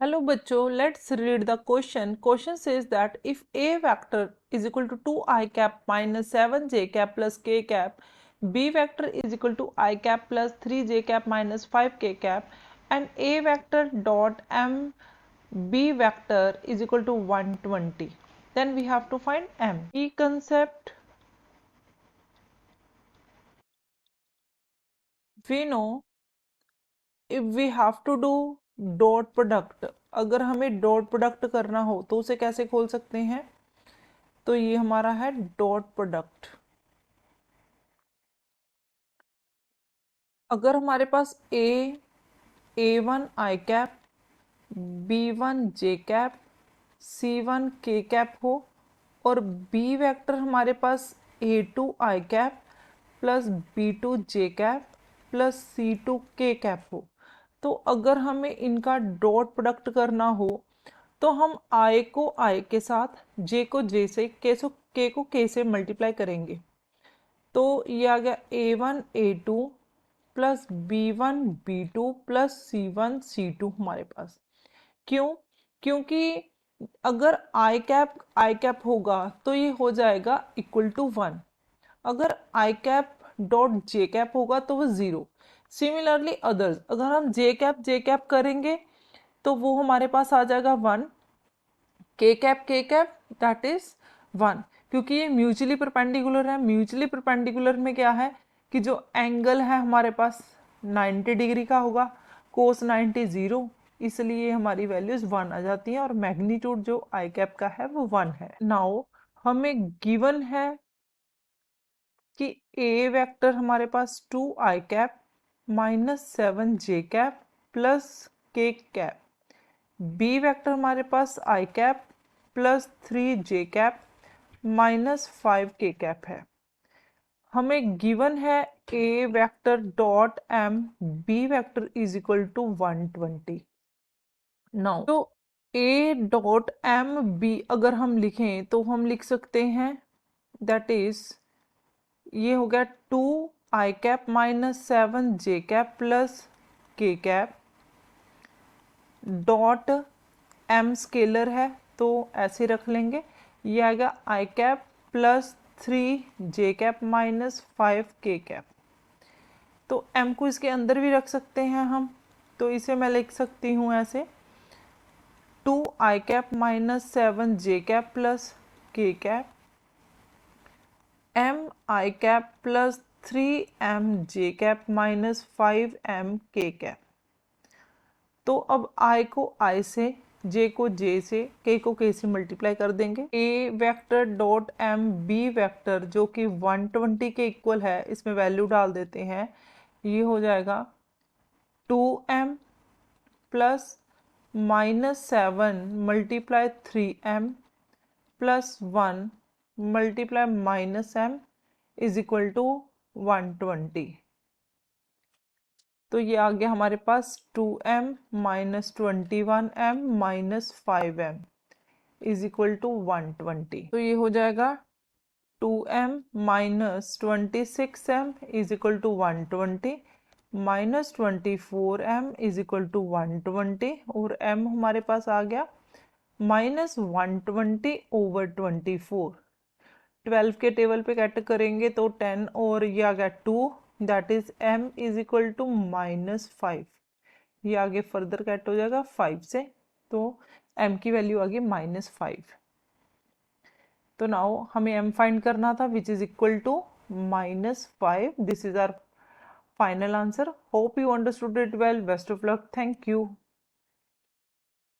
Hello बच्चों, let's read the question. Question says that if A vector is equal to 2i cap minus 7j cap plus k cap, B vector is equal to I cap plus 3j cap minus 5k cap, and A vector dot m B vector is equal to 120, then we have to find m. Key concept: we know if we have to do dot product, अगर हमें dot product करना हो तो उसे कैसे खोल सकते हैं? तो ये हमारा है डॉट प्रोडक्ट। अगर हमारे पास A1 आई कैप, B1 जे कैप, C1 के कैप हो और B वेक्टर हमारे पास A2 आई कैप प्लस B2 जे कैप प्लस C2 के कैप हो, तो अगर हमें इनका डॉट प्रोडक्ट करना हो तो हम I को I के साथ, J को J से, K को K से मल्टीप्लाई करेंगे। तो ये आ गया A1 A2 plus B1 B2 plus C1 C2 हमारे पास। क्यों? क्योंकि अगर आई कैप होगा तो ये हो जाएगा इक्वल टू 1, अगर आई कैप डॉट जे कैप होगा तो वो 0। सिमिलरली अदर्स, अगर हम जे कैप करेंगे तो वो हमारे पास आ जाएगा 1, के कैप दैट इज 1, क्योंकि ये म्यूचुअली परपेंडिकुलर है। म्यूचुअली परपेंडिकुलर में क्या है कि जो एंगल है हमारे पास 90 डिग्री का होगा, कोस 90 0, इसलिए हमारी वैल्यूज 1 आ जाती हैं और मैग्नीट्यूड जो आई कैप का है वो 1 है। नाउ हमें गिवन है कि ए वेक्टर हमारे पास 2 I cap minus 7 J cap plus K cap, B vector हमारे पास I cap plus 3 J cap minus 5 K cap है। हमें गिवन है A vector dot M B vector is equal to 120। Now तो A dot M B अगर हम लिखें तो हम लिख सकते हैं दैट इज, ये हो गया 2 I cap minus 7 J cap plus K cap dot M scalar है तो ऐसे रख लेंगे, ये आएगा आई cap plus 3 J cap minus 5 K cap. तो एम को इसके अंदर भी रख सकते हैं हम, तो इसे मैं लिख सकती हूँ ऐसे 2 I cap minus 7 J cap plus K cap M I cap plus 3 J cap minus 5 K cap. तो अब I को I से, J को J से, K को K से मल्टीप्लाई कर देंगे। A vector dot M B vector जो कि 120 के इक्वल है, इसमें वैल्यू डाल देते हैं, ये हो जाएगा 2M plus minus 7 multiply 3M plus 1 multiply minus M is equal to 120। तो ये आ गया हमारे पास 2m minus 21m minus 5m is equal to 120। तो ये हो जाएगा 2m minus 26m is equal to 120 minus 24m is equal to 120, और m हमारे पास आ गया माइनस 120 ओवर 24। 12 के टेबल पे कैट करेंगे तो 10 और ये आ गया 2, that is m is equal to minus 5। ये आगे फर्दर कैट हो जाएगा 5 से, तो m की वैल्यू आ गई माइनस 5। तो नाउ हमें m फाइंड करना था which is equal to minus 5। This is our final answer. Hope you understood it well. Best of luck. Thank you.